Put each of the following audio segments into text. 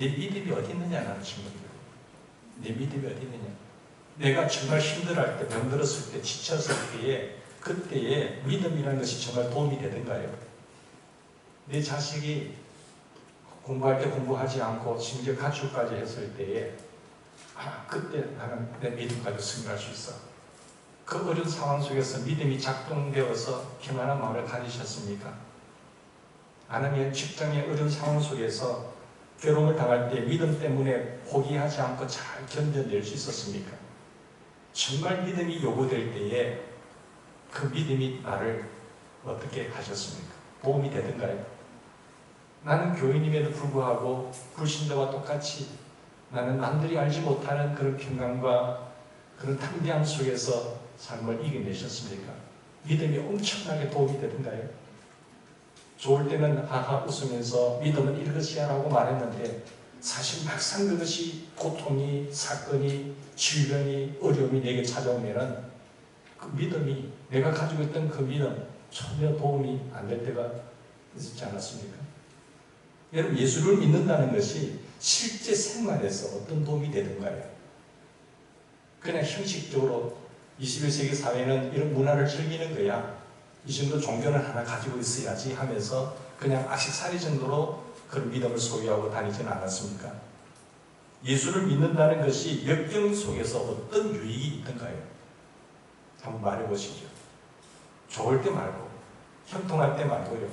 내 믿음이 어디 있느냐는 친구들. 내 믿음이 어디 있느냐. 내가 정말 힘들어할 때, 병들었을 때, 지쳤을 때에, 그때에 믿음이라는 것이 정말 도움이 되던가요? 내 자식이 공부할 때 공부하지 않고 심지어 가출까지 했을 때에 그때 나는 내 믿음 가지고 승리할 수 있어. 그 어려운 상황 속에서 믿음이 작동되어서 평안한 마음을 가지셨습니까? 아니면 직장의 어려운 상황 속에서 괴로움을 당할 때 믿음 때문에 포기하지 않고 잘 견뎌낼 수 있었습니까? 정말 믿음이 요구될 때에 그 믿음이 나를 어떻게 하셨습니까? 도움이 되던가요? 나는 교인임에도 불구하고 불신자와 똑같이 나는 남들이 알지 못하는 그런 평강과 그런 탐대함 속에서 삶을 이겨내셨습니까? 믿음이 엄청나게 도움이 되던가요? 좋을 때는 하하 웃으면서 믿음은 이것이야 라고 말했는데 사실 막상 그것이 고통이, 사건이, 질병이, 어려움이 내게 찾아오면은 그 믿음이, 내가 가지고 있던 그 믿음 전혀 도움이 안 될 때가 있었지 않았습니까? 여러분, 예수를 믿는다는 것이 실제 생활에서 어떤 도움이 되던가요? 그냥 형식적으로 21세기 사회는 이런 문화를 즐기는 거야. 이 정도 종교는 하나 가지고 있어야지 하면서 그냥 악식살이 정도로 그런 믿음을 소유하고 다니지는 않았습니까? 예수를 믿는다는 것이 역경 속에서 어떤 유익이 있던가요? 한번 말해보시죠. 좋을 때 말고, 형통할 때 말고요.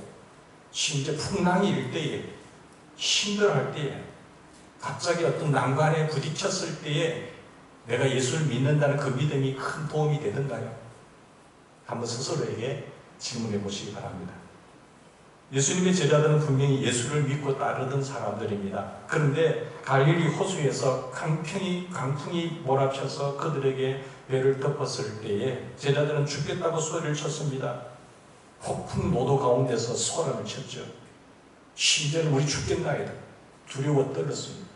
심지어 풍랑이 일 때에, 힘들어할 때에, 갑자기 어떤 난관에 부딪혔을 때에 내가 예수를 믿는다는 그 믿음이 큰 도움이 되던가요? 한번 스스로에게 질문해 보시기 바랍니다. 예수님의 제자들은 분명히 예수를 믿고 따르던 사람들입니다. 그런데 갈릴리 호수에서 강풍이 몰아쳐서 그들에게 배를 덮었을 때에 제자들은 죽겠다고 소리를 쳤습니다. 폭풍 노도 가운데서 소란을 쳤죠. 심지어는 우리 죽겠나이다. 두려워 떨었습니다.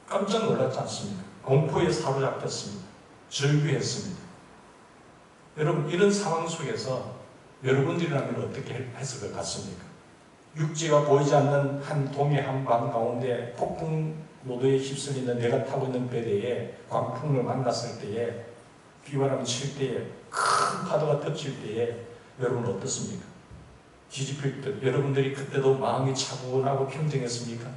깜짝 놀랐지 않습니까? 공포에 사로잡혔습니다. 절규했습니다. 여러분, 이런 상황 속에서 여러분들이라면 어떻게 했을 것 같습니까? 육지가 보이지 않는 한 동해 한방 가운데 폭풍 노도에 휩쓸리는 내가 타고 있는 배대에 광풍을 만났을 때에, 비바람이 칠 때에, 큰 파도가 덮칠 때에 여러분 어떻습니까? 뒤집힐 때 여러분들이 그때도 마음이 차분하고 평정했습니까?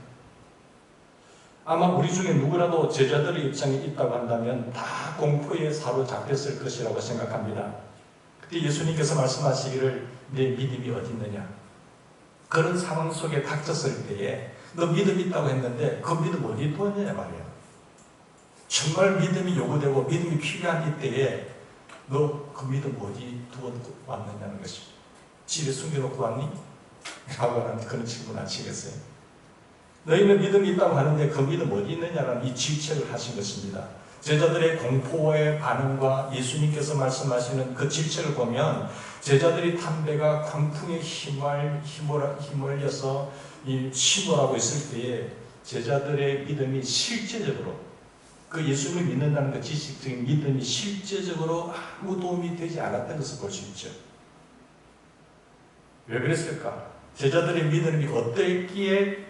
아마 우리 중에 누구라도 제자들의 입장에 있다고 한다면 다 공포에 사로잡혔을 것이라고 생각합니다. 그때 예수님께서 말씀하시기를 내 믿음이 어디 있느냐? 그런 상황 속에 닥쳤을 때에 너 믿음 있다고 했는데 그 믿음 어디 두었느냐 말이야. 정말 믿음이 요구되고 믿음이 필요한 이때에 너 그 믿음 어디 두었고 왔느냐는 것입니다. 집에 숨겨놓고 왔니? 라고 하는 그런 질문 안 치겠어요? 너희는 믿음이 있다고 하는데 그 믿음 어디 있느냐라는 이 질책을 하신 것입니다. 제자들의 공포의 반응과 예수님께서 말씀하시는 그 질책을 보면 제자들이 탄 배가 광풍에 휘몰려서 침몰하고 있을 때에 제자들의 믿음이 실제적으로 그 예수님을 믿는다는 그 지식적인 믿음이 실제적으로 아무 도움이 되지 않았던 것을 볼 수 있죠. 왜 그랬을까? 제자들의 믿음이 어땠기에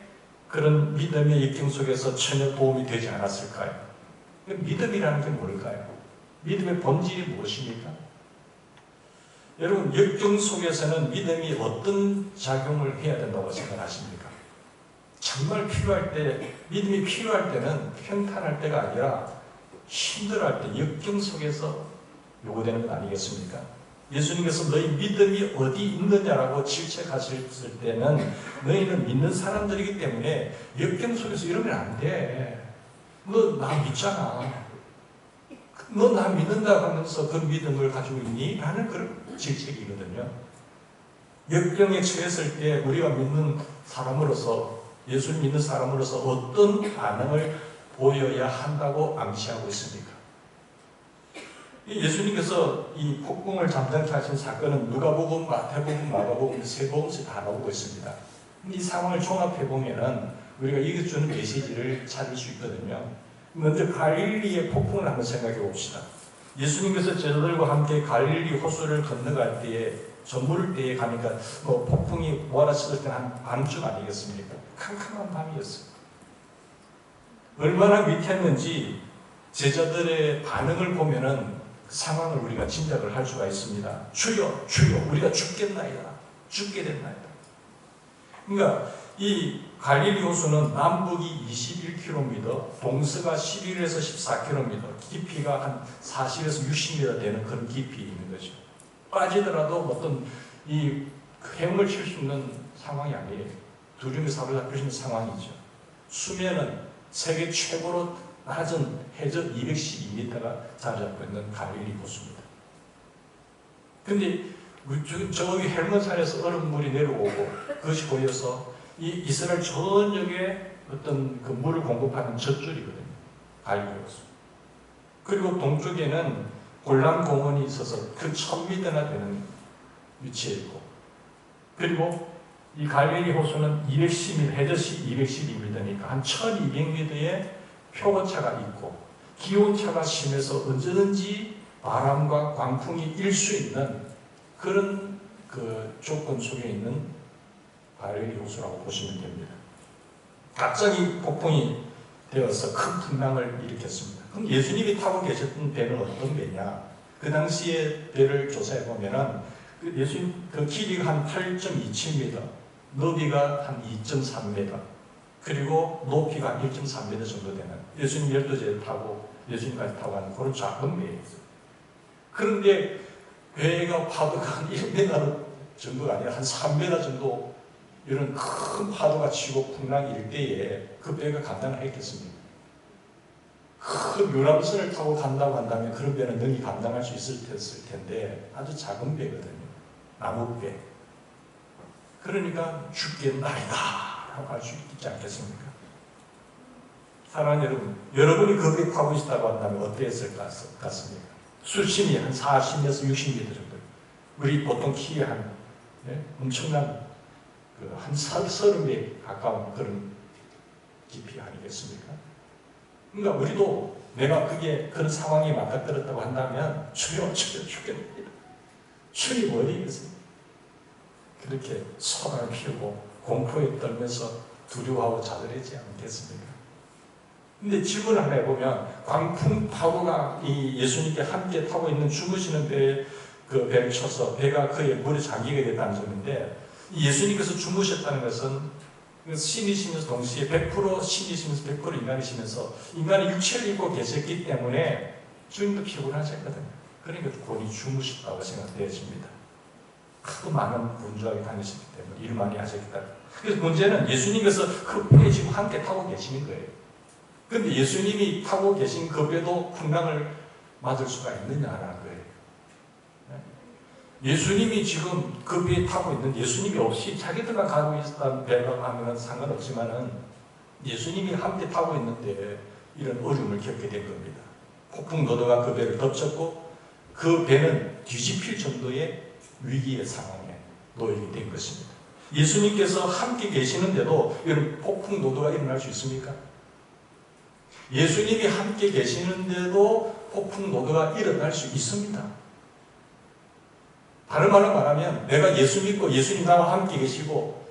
그런 믿음의 역경 속에서 전혀 도움이 되지 않았을까요? 믿음이라는 게 뭘까요? 믿음의 본질이 무엇입니까? 여러분, 역경 속에서는 믿음이 어떤 작용을 해야 된다고 생각하십니까? 정말 필요할 때, 믿음이 필요할 때는 평탄할 때가 아니라 힘들어할 때, 역경 속에서 요구되는 것 아니겠습니까? 예수님께서 너희 믿음이 어디 있느냐라고 질책하셨을 때는 너희는 믿는 사람들이기 때문에 역경 속에서 이러면 안 돼. 너 나 믿잖아. 너 나 믿는다고 하면서 그 믿음을 가지고 있니? 라는 그런 질책이거든요. 역경에 처했을 때 우리가 믿는 사람으로서, 예수를 믿는 사람으로서 어떤 반응을 보여야 한다고 암시하고 있습니까? 예수님께서 이 폭풍을 잠잠케 하신 사건은 누가복음, 마태복음, 마가복음 세 복음씩 다 나오고 있습니다. 이 상황을 종합해 보면은 우리가 이것 주는 메시지를 찾을 수 있거든요. 먼저 갈릴리의 폭풍을 한번 생각해 봅시다. 예수님께서 제자들과 함께 갈릴리 호수를 건너갈 때에 저물 때에 가니까 뭐 폭풍이 몰아쳤을 때는 한 밤쯤 아니겠습니까? 캄캄한 밤이었어요. 얼마나 위태했는지 제자들의 반응을 보면은 그 상황을 우리가 짐작을 할 수가 있습니다. 주여, 주여, 우리가 죽겠나이다. 죽게 됐나이다. 그러니까 이 갈릴리 호수는 남북이 21km, 동서가 11에서 14km, 깊이가 한 40에서 60m 되는 그런 깊이에 있는 거죠. 빠지더라도 어떤 이 헤엄을 칠 수 있는 상황이 아니에요. 두려움에 사로잡힐 수 있는 상황이죠. 수면은 세계 최고로 낮은 해저 212m가 자리 잡고 있는 갈릴리 호수입니다. 근데 저기 헬몬산에서 얼음물이 내려오고 그것이 보여서 이 이스라엘 전역에 어떤 그 물을 공급하는 젖줄이거든요. 갈릴리 호수. 그리고 동쪽에는 골란 공원이 있어서 그 1000m나 되는 위치에 있고, 그리고 이 갈릴리 호수는 210m, 해저시 212m니까 한 1200m의 표고차가 있고 기온차가 심해서 언제든지 바람과 광풍이 일 수 있는 그런 그 조건 속에 있는 갈릴리 호수라고 보시면 됩니다. 갑자기 폭풍이 되어서 큰 풍랑을 일으켰습니다. 그럼 예수님이 타고 계셨던 배는 어떤 배냐? 그 당시에 배를 조사해 보면은 예수님 그 길이가 한 8.27m, 너비가 한 2.3m, 그리고 높이가 1.3m 정도 되는 예수님 12제를 타고 예수님까지 타고 가는 그런 작은 배였어요. 그런데 배가 파도가 한 1m 정도가 아니라 한 3m 정도 이런 큰 파도가 치고 풍랑이 일 때에 그 배가 감당하겠습니까? 큰 유람선을 타고 간다고 한다면 그런 배는 능히 감당할 수 있을 텐데 아주 작은 배거든요. 나무배. 그러니까 죽겠나이다 라고 할 수 있지 않겠습니까? 사랑하는 여러분, 여러분이 그 배 타고 있다고 한다면 어땠을 것 같습니까? 수심이 한 40에서 60m 정도. 우리 보통 키에 한 엄청난 한 30배 가까운 그런 깊이 아니겠습니까? 그러니까 우리도 내가 그게 그런 상황에 맞닥뜨렸다고 한다면 주여, 주여, 죽겠습니다. 주님 어디 계세요? 그렇게 소란을 피우고 공포에 떨면서 두려워하고 자들하지 않겠습니까? 근데 질문을 하나 해보면 광풍 파도가 이 예수님께 함께 타고 있는 주무시는 그 배를 쳐서 배가 그의 물에 잠기게 됐다는 점인데, 예수님께서 주무셨다는 것은 신이시면서 동시에 100% 신이시면서 100% 인간이시면서 인간의 육체를 입고 계셨기 때문에 주님도 피곤하셨거든요. 그러니까 곤히 주무셨다고 생각되어집니다. 하도 많은 분주하게 다니셨기 때문에 일을 많이 하셨기 때문에. 그래서 문제는 예수님께서 그 배에 지금 함께 타고 계시는 거예요. 그런데 예수님이 타고 계신 그 배도 풍랑을 맞을 수가 있느냐라는 거예요. 예수님이 지금 그 배에 타고 있는, 예수님이 없이 자기들만 가고 있었다는 배라고 하면 상관없지만은 예수님이 함께 타고 있는데 이런 어려움을 겪게 된 겁니다. 폭풍 노도가 그 배를 덮쳤고 그 배는 뒤집힐 정도의 위기의 상황에 놓이게 된 것입니다. 예수님께서 함께 계시는데도 이런 폭풍 노도가 일어날 수 있습니까? 예수님이 함께 계시는데도 폭풍 노도가 일어날 수 있습니다. 다른 말로 말하면 내가 예수 믿고 예수님 나와 함께 계시고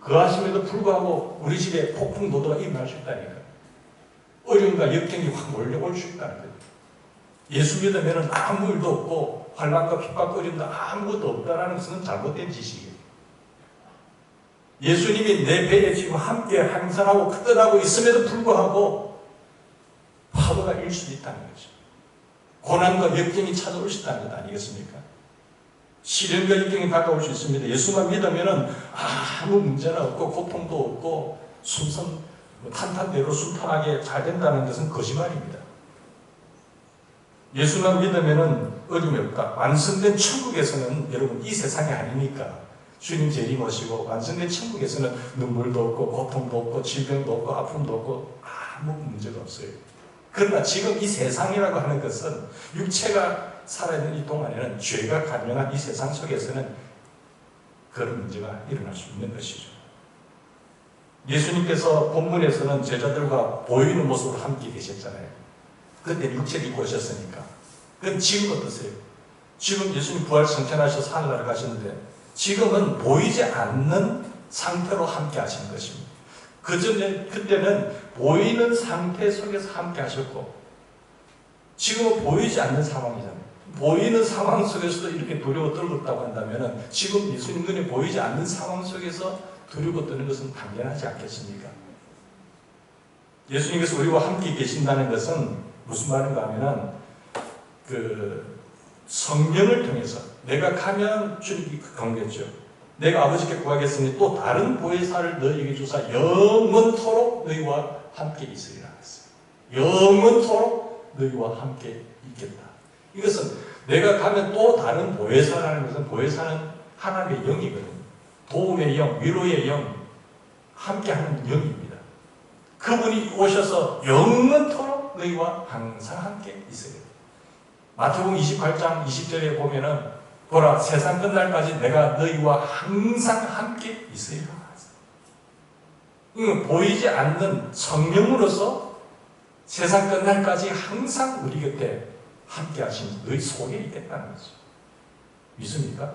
그 하심에도 불구하고 우리 집에 폭풍 노도가 일어날 수 있다니까요. 어려움과 역경이 확 몰려올 수 있다는 거예요. 예수 믿으면 아무 일도 없고 환난과 핍박과 어려움도 아무것도 없다는 것은 잘못된 지식이에요. 예수님이 내 배에 지금 함께 항상하고 크더라고 있음에도 불구하고 파도가 일 수도 있다는 거죠. 고난과 역경이 찾아올 수 있다는 것 아니겠습니까? 시련과 역경이 다가올 수 있습니다. 예수만 믿으면 아무 문제는 없고 고통도 없고 탄탄대로 순탄하게 잘 된다는 것은 거짓말입니다. 예수만 믿으면 어려움이 없다. 완성된 천국에서는 여러분 이 세상이 아니니까 주님 재림 오시고 완성된 천국에서는 눈물도 없고 고통도 없고 질병도 없고 아픔도 없고 아무 문제가 없어요. 그러나 지금 이 세상이라고 하는 것은 육체가 살아있는 이 동안에는 죄가 간영한 이 세상 속에서는 그런 문제가 일어날 수 있는 것이죠. 예수님께서 본문에서는 제자들과 보이는 모습으로 함께 계셨잖아요. 그때 육체를 입고 오셨으니까. 그럼 지금 어떠세요? 지금 예수님 부활 승천하셔서 하늘나라 가셨는데 지금은 보이지 않는 상태로 함께 하시는 것입니다. 그때는 보이는 상태 속에서 함께 하셨고 지금은 보이지 않는 상황이잖아요. 보이는 상황 속에서도 이렇게 두려워 떨었다고 한다면 지금 예수님 눈에 보이지 않는 상황 속에서 두려워 떠는 것은 당연하지 않겠습니까? 예수님께서 우리와 함께 계신다는 것은 무슨 말인가 하면 성령을 통해서 내가 가면 주님이 경계했죠. 내가 아버지께 구하겠으니 또 다른 보혜사를 너희에게 주사 영원토록 너희와 함께 있으리라 했어요. 영원토록 너희와 함께 있겠다. 이것은 내가 가면 또 다른 보혜사라는 것은 보혜사는 하나님의 영이거든요. 도움의 영, 위로의 영, 함께하는 영입니다. 그분이 오셔서 영원토록 너희와 항상 함께 있으리라. 마태복음 28장 20절에 보면은 보라 세상 끝날까지 내가 너희와 항상 함께 있으리라. 이건 보이지 않는 성령으로서 세상 끝날까지 항상 우리 곁에 함께 하신 너희 속에 있겠다는 거죠. 믿습니까?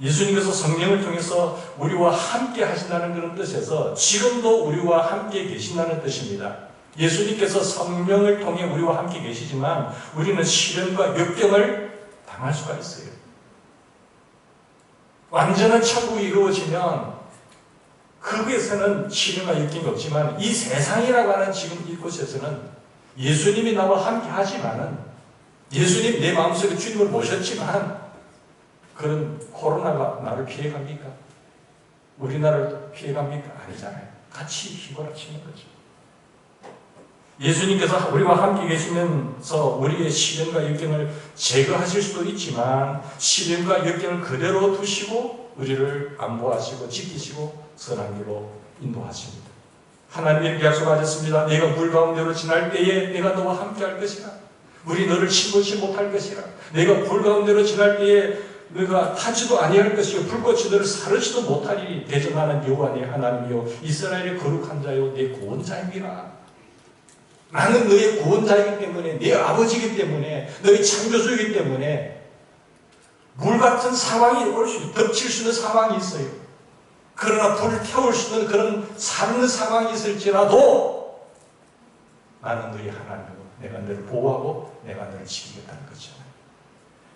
예수님께서 성령을 통해서 우리와 함께 하신다는 그런 뜻에서 지금도 우리와 함께 계신다는 뜻입니다. 예수님께서 성령을 통해 우리와 함께 계시지만 우리는 시련과 역경을 당할 수가 있어요. 완전한 천국이 이루어지면 그곳에서는 시련과 역경이 없지만 이 세상이라고 하는 지금 이곳에서는 예수님이 나와 함께 하지만은 예수님 내 마음속에 주님을 모셨지만 그런 코로나가 나를 피해갑니까? 우리나라를 피해갑니까? 아니잖아요. 같이 휘몰아치는 거죠. 예수님께서 우리와 함께 계시면서 우리의 시련과 역경을 제거하실 수도 있지만 시련과 역경을 그대로 두시고 우리를 안보하시고 지키시고 선한 길로 인도하십니다. 하나님이 이렇게 약속하셨습니다. 내가 물 가운데로 지날 때에 내가 너와 함께 할 것이라. 물이 너를 침몰치 못할 것이라. 내가 불 가운데로 지날 때에 너가 타지도 아니할 것이요 불꽃이 너를 사르지도 못하리니 대전하는 여호와 네 하나님이요 이스라엘의 거룩한 자요 내 구원자입니다. 나는 너의 구원자이기 때문에 내 아버지이기 때문에 너의 창조주이기 때문에 물 같은 상황이 올 수 덮칠 수 있는 상황이 있어요. 그러나 불을 태울 수 있는 그런 사르는 상황이 있을지라도 나는 너의 하나님이고 내가 너를 보호하고 내가 너를 지키겠다는 거잖아요.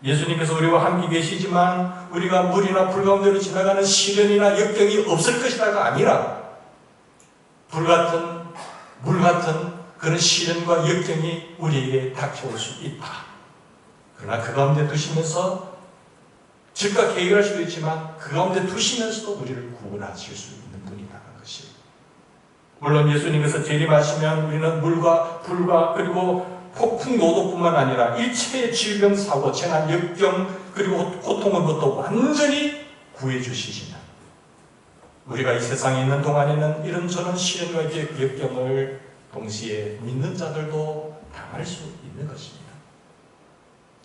예수님께서 우리와 함께 계시지만 우리가 물이나 불 가운데로 지나가는 시련이나 역경이 없을 것이다가 아니라 물 같은 그런 시련과 역경이 우리에게 닥쳐올 수 있다. 그러나 그 가운데 두시면서 즉각 해결할 수도 있지만 그 가운데 두시면서도 우리를 구원하실 수 있는 분이라는 것이에요. 물론 예수님께서 재림하시면 우리는 물과 불과 그리고 폭풍 노도뿐만 아니라 일체의 질병, 사고, 재난, 역경 그리고 고통으로부터 완전히 구해주시지만 우리가 이 세상에 있는 동안에는 이런저런 시련과 역경을 동시에 믿는 자들도 당할 수 있는 것입니다.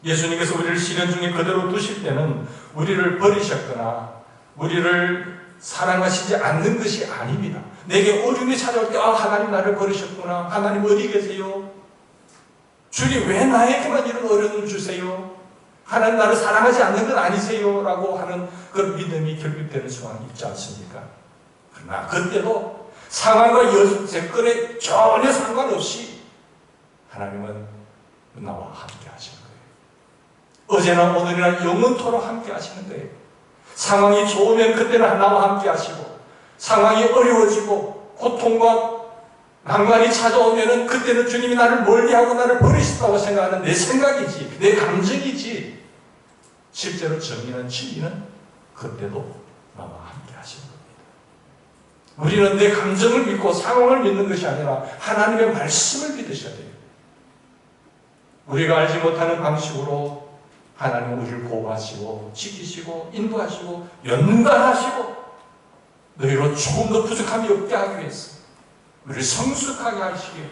예수님께서 우리를 시련 중에 그대로 두실 때는 우리를 버리셨거나 우리를 사랑하시지 않는 것이 아닙니다. 내게 어려움이 찾아올 때 하나님 나를 버리셨구나. 하나님 어디 계세요? 주님 왜 나에게만 이런 어려움을 주세요? 하나님 나를 사랑하지 않는 건 아니세요? 라고 하는 그런 믿음이 결핍되는 상황이 있지 않습니까? 그러나 그때도 상황과 여건에 전혀 상관없이 하나님은 나와 함께 하시는 거예요. 어제나 오늘이나 영원토록 함께 하시는 거예요. 상황이 좋으면 그때는 나와 함께 하시고 상황이 어려워지고 고통과 난관이 찾아오면은 그때는 주님이 나를 멀리하고 나를 버리셨다고 생각하는 내 생각이지 내 감정이지 실제로 정의는 진리는 그때도 나와 함께 하시는 겁니다. 우리는 내 감정을 믿고 상황을 믿는 것이 아니라 하나님의 말씀을 믿으셔야 돼요. 우리가 알지 못하는 방식으로 하나님은 우리를 보호하시고 지키시고 인도하시고 연단하시고 너희로 조금 더 부족함이 없게 하기 위해서 우리를 성숙하게 하시기에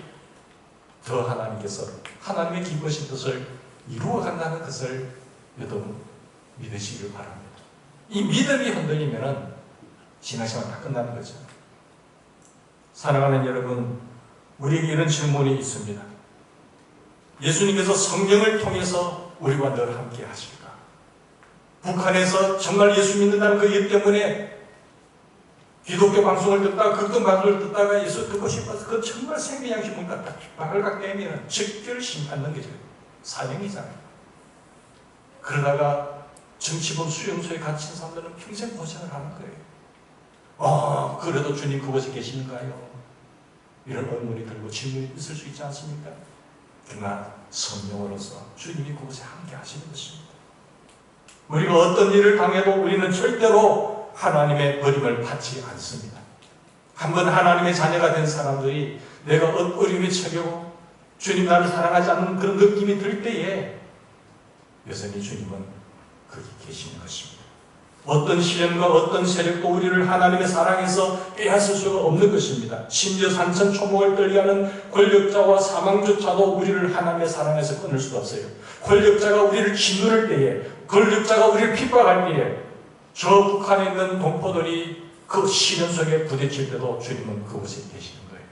더 하나님께서 하나님의 기쁘신 뜻을 이루어간다는 것을 여러분 믿으시길 바랍니다. 이 믿음이 흔들리면 신앙생활 다 끝나는 거죠. 사랑하는 여러분, 우리에게 이런 질문이 있습니다. 예수님께서 성령을 통해서 우리와 늘 함께 하실까? 북한에서 정말 예수 믿는다는 그 이유 때문에 기독교 방송을 듣다가 극동 방송을 듣다가 예수 듣고 싶어서 그 정말 생명양식을 갖다 발각되면 즉결 심판는 게 사명이잖아요. 그러다가 정치범 수용소에 갇힌 사람들은 평생 고생을 하는 거예요. 그래도 주님 그곳에 계시는가요? 이런 의문이 들고 질문이 있을 수 있지 않습니까? 그러나 성령으로서 주님이 그곳에 함께 하시는 것입니다. 우리가 어떤 일을 당해도 우리는 절대로 하나님의 버림을 받지 않습니다. 한번 하나님의 자녀가 된 사람들이 내가 어려움에 처하고 주님 나를 사랑하지 않는 그런 느낌이 들 때에 여전히 주님은 거기 계시는 것입니다. 어떤 시련과 어떤 세력도 우리를 하나님의 사랑에서 빼앗을 수가 없는 것입니다. 심지어 산천 초목을 떨게 하는 권력자와 사망조차도 우리를 하나님의 사랑에서 끊을 수가 없어요. 권력자가 우리를 짓누를 때에, 권력자가 우리를 핍박할 때에, 저 북한에 있는 동포들이 그 시련 속에 부딪힐 때도 주님은 그곳에 계시는 거예요.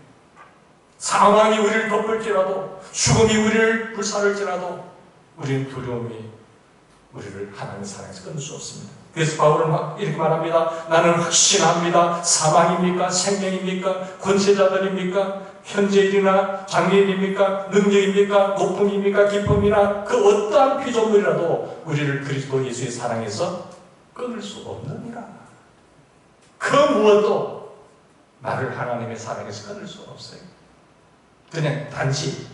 상황이 우리를 덮을지라도, 죽음이 우리를 불살을지라도 우리는 두려움이 우리를 하나님의 사랑에서 끊을 수 없습니다. 그래서 바울은 이렇게 말합니다. 나는 확신합니다. 사망입니까? 생명입니까? 권세자들입니까? 현재 일이나 장래일입니까? 능력입니까? 높음입니까? 기쁨이나 그 어떠한 피조물이라도 우리를 그리스도 예수의 사랑에서 끊을 수 없느니라. 그 무엇도 나를 하나님의 사랑에서 끊을 수 없어요. 그냥 단지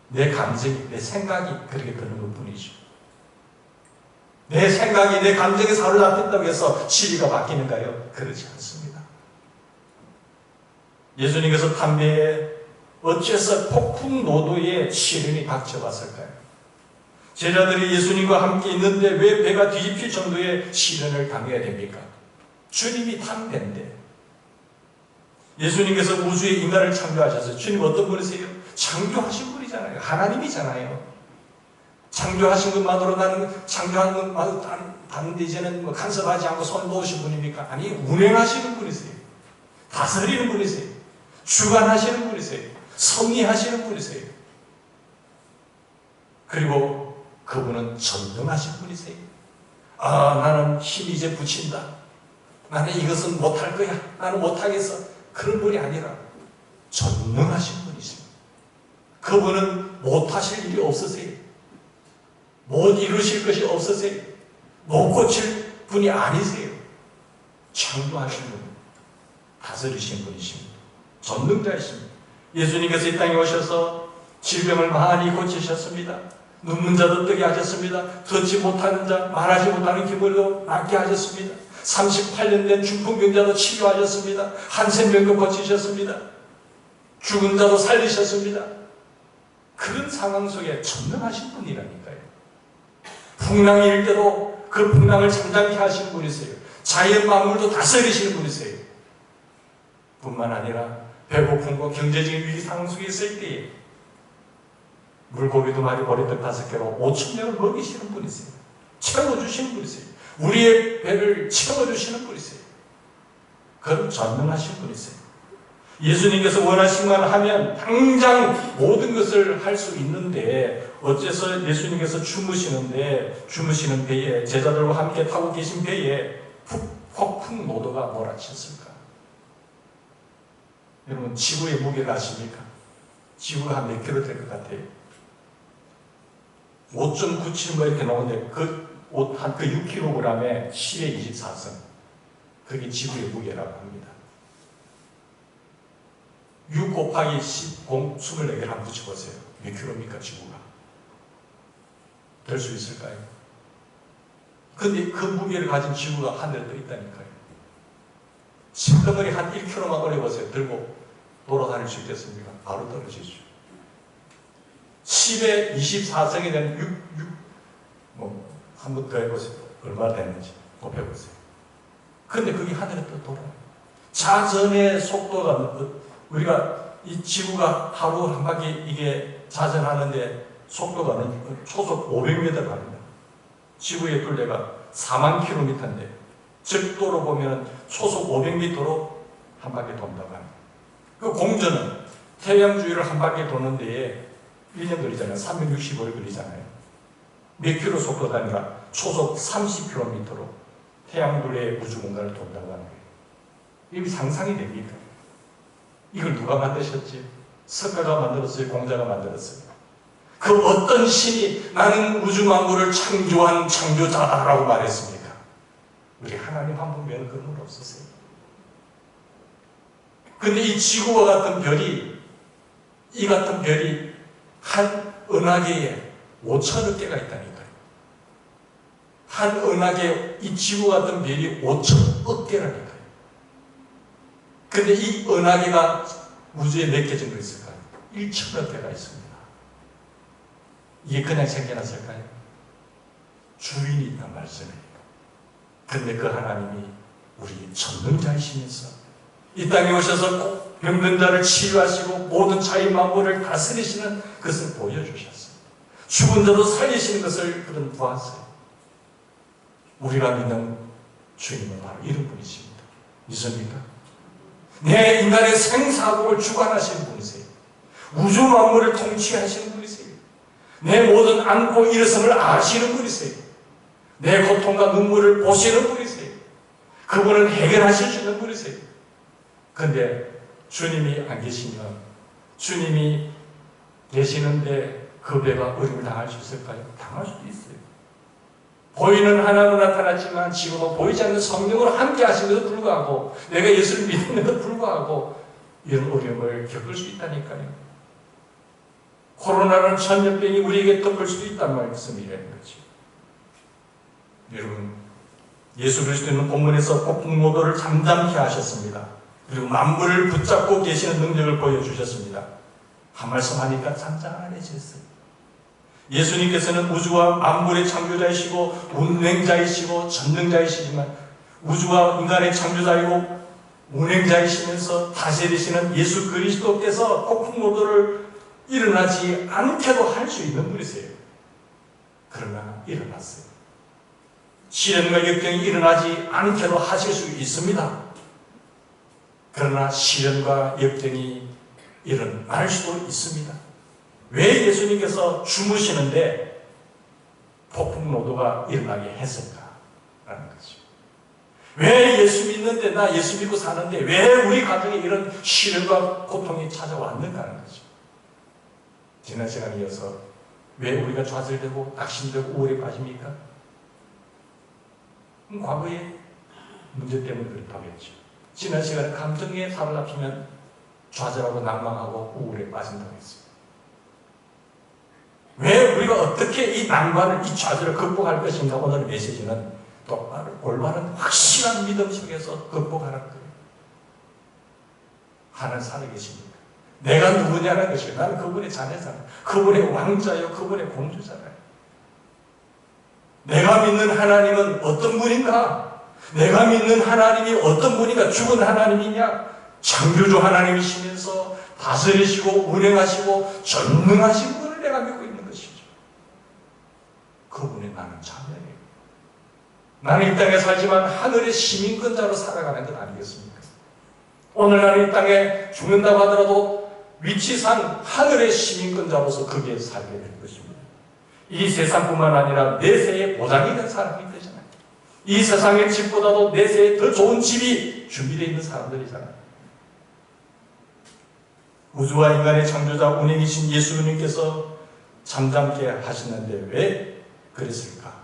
내 감정이, 내 생각이 그렇게 드는 것뿐이죠. 내 생각이, 내 감정에 사로잡혔다고 해서 시비가 바뀌는가요? 그렇지 않습니다. 예수님께서 담배에 어째서 폭풍노도의 시련이 닥쳐왔을까요? 제자들이 예수님과 함께 있는데 왜 배가 뒤집힐 정도의 시련을 당해야 됩니까? 주님이 담배인데. 예수님께서 우주에 인간을 창조하셔서 주님 어떤 분이세요? 창조하신 분이잖아요. 하나님이잖아요. 창조하신 것만으로 나는 창조한 것만으로 다른데 이제는 뭐 간섭하지 않고 손 놓으신 분입니까? 아니, 운행하시는 분이세요. 다스리는 분이세요. 주관하시는 분이세요. 섭리하시는 분이세요. 그리고 그분은 전능하신 분이세요. 나는 힘이 이제 붙인다. 나는 이것은 못할 거야. 나는 못하겠어. 그런 분이 아니라 전능하신 분이십니다. 그분은 못하실 일이 없으세요. 못 이루실 것이 없으세요. 못 고칠 분이 아니세요. 창조하신 분, 다스리신 분이십니다. 전능자이십니다. 예수님께서 이 땅에 오셔서 질병을 많이 고치셨습니다. 눕는 자도 뜨게 하셨습니다. 듣지 못하는 자, 말하지 못하는 기분도 낫게 하셨습니다. 38년 된 중풍병자도 치료하셨습니다. 한센병도 고치셨습니다. 죽은 자도 살리셨습니다. 그런 상황 속에 전능하신 분이라니까요. 풍랑이 일 때도 그 풍랑을 잠잠케 하시는 분이세요. 자연 만물도 다스리시는 분이세요. 뿐만 아니라 배고픔과 경제적인 위기 상황 속에 있을 때에 물고기 2마리 보리떡 5개로 5,000명을 먹이시는 분이세요. 채워주시는 분이세요. 우리의 배를 채워주시는 분이세요. 그런 전능하신 분이세요. 예수님께서 원하시기만 하면 당장 모든 것을 할 수 있는데 어째서 예수님께서 주무시는 배에 제자들과 함께 타고 계신 배에 폭풍노도가 몰아쳤을까? 여러분 지구의 무게를 아십니까? 지구가 한 몇 킬로 될 것 같아요? 5.97 뭐 이렇게 나오는데 그 6kg에 10의 24성 그게 지구의 무게라고 합니다. 6 곱하기 10, 24개를 한번 붙여보세요. 몇 킬로입니까 지구가? 될 수 있을까요? 근데 그 무게를 가진 지구가 하늘에 떠 있다니까요. 심덩어리 한 1kg만 올려보세요. 들고 돌아다닐 수 있겠습니까? 바로 떨어지죠. 10의 24성에 대한 한번 더 해보세요. 얼마나 되는지 곱해보세요. 근데 그게 하늘에 또 돌아요. 자전의 속도가, 우리가 이 지구가 하루 한 바퀴 이게 자전하는데 속도가 초속 500m 갑니다. 지구의 둘레가 4만 km인데 적도로 보면 초속 500m로 한 바퀴 돈다고 합니다. 그 공전은 태양 주위를 한 바퀴 도는 데에 1년 걸리잖아요. 365일 걸리잖아요. 몇 킬로 속도가 아니라 초속 30km로 태양둘레의 우주 공간을 돈다고 하는 거예요. 이게 상상이 됩니까? 이걸 누가 만드셨지? 석가가 만들었어요? 공자가 만들었어요? 그 어떤 신이 나는 우주 만물을 창조한 창조자다라고 말했습니까? 우리 하나님 한 분 외에는 그런 분 없었어요. 근데 이 지구와 같은 별이, 이 같은 별이 한 은하계에 5천억 개가 있다니까요. 한 은하계, 이 지구 같은 별이 5천억 개라니까요. 근데 이 은하계가 우주에 몇 개 정도 있을까요? 1천억 개가 있습니다. 이게 그냥 생겨났을까요? 주인이 있단 말씀이에요. 근데 그 하나님이 우리 전능자이시면서 이 땅에 오셔서 꼭 병든 자를 치유하시고 모든 자의 만물을 다스리시는 것을 보여주셨어요. 죽은 자도 살리시는 것을 그런 보았어요. 우리가 믿는 주님은 바로 이런 분이십니다. 믿습니까? 내 인간의 생사국을 주관하시는 분이세요. 우주 만물을 통치하시는 분이세요. 내 모든 안고 일어섬을 아시는 분이세요. 내 고통과 눈물을 보시는 분이세요. 그분은 해결하실 수 있는 분이세요. 그런데 주님이 안 계시면, 주님이 계시는데 그 배가 어려움을 당할 수 있을까요? 당할 수도 있어요. 보이는 하나로 나타났지만 지금은 보이지 않는 성령으로 함께 하심에도 불구하고, 내가 예수를 믿음에도 불구하고 이런 어려움을 겪을 수 있다니까요. 코로나는 전염병이 우리에게 덮을 수도 있단 말씀이라는 거죠. 여러분, 예수 그리스도는 본문에서 폭풍노도를 잠잠케 하셨습니다. 그리고 만물을 붙잡고 계시는 능력을 보여주셨습니다. 한 말씀 하니까 잔잔해졌어요. 예수님께서는 우주와 만물의 창조자이시고 운행자이시고 전능자이시지만, 우주와 인간의 창조자이고 운행자이시면서 다스리시는 예수 그리스도께서 폭풍노도를 일어나지 않게도 할 수 있는 분이세요. 그러나 일어났어요. 시련과 역경이 일어나지 않게도 하실 수 있습니다. 그러나 시련과 역경이 일어날 수도 있습니다. 왜 예수님께서 주무시는데 폭풍노도가 일어나게 했을까라는 거죠. 왜 예수 믿는데, 나 예수 믿고 사는데 왜 우리 가정에 이런 시련과 고통이 찾아왔는가라는 거죠. 지난 시간에 이어서 왜 우리가 좌절되고 낙심되고 우울에 빠집니까? 과거의 문제 때문에 그렇다겠죠. 지난 시간에 감정에 사로잡히면 좌절하고 낭망하고 우울에 빠진다고 했어요. 왜 우리가 어떻게 이 난관을, 이 좌절을 극복할 것인가? 오늘 메시지는 똑바로 올바른 확실한 믿음 속에서 극복하라는 거예요. 하나님 살아계십니다. 내가 누구냐는 것이에요. 나는 그분의 자녀잖아요. 그분의 왕자요, 그분의 공주잖아요. 내가 믿는 하나님은 어떤 분인가? 내가 믿는 하나님이 어떤 분인가? 죽은 하나님이냐? 창조주 하나님이시면서 다스리시고 운행하시고 전능하신 분을 내가 믿고 있는 것이죠. 그분이 나는 자녀예요. 나는 이 땅에 살지만 하늘의 시민권자로 살아가는 것 아니겠습니까? 오늘 나는 이 땅에 죽는다고 하더라도 위치상 하늘의 시민권자로서 거기에 살게 될 것입니다. 이 세상뿐만 아니라 내세에 보장이 된 사람이 되잖아요. 이 세상의 집보다도 내세에 더 좋은 집이 준비되어 있는 사람들이잖아요. 우주와 인간의 창조자 운행이신 예수님께서 잠잠케 하시는데 왜 그랬을까?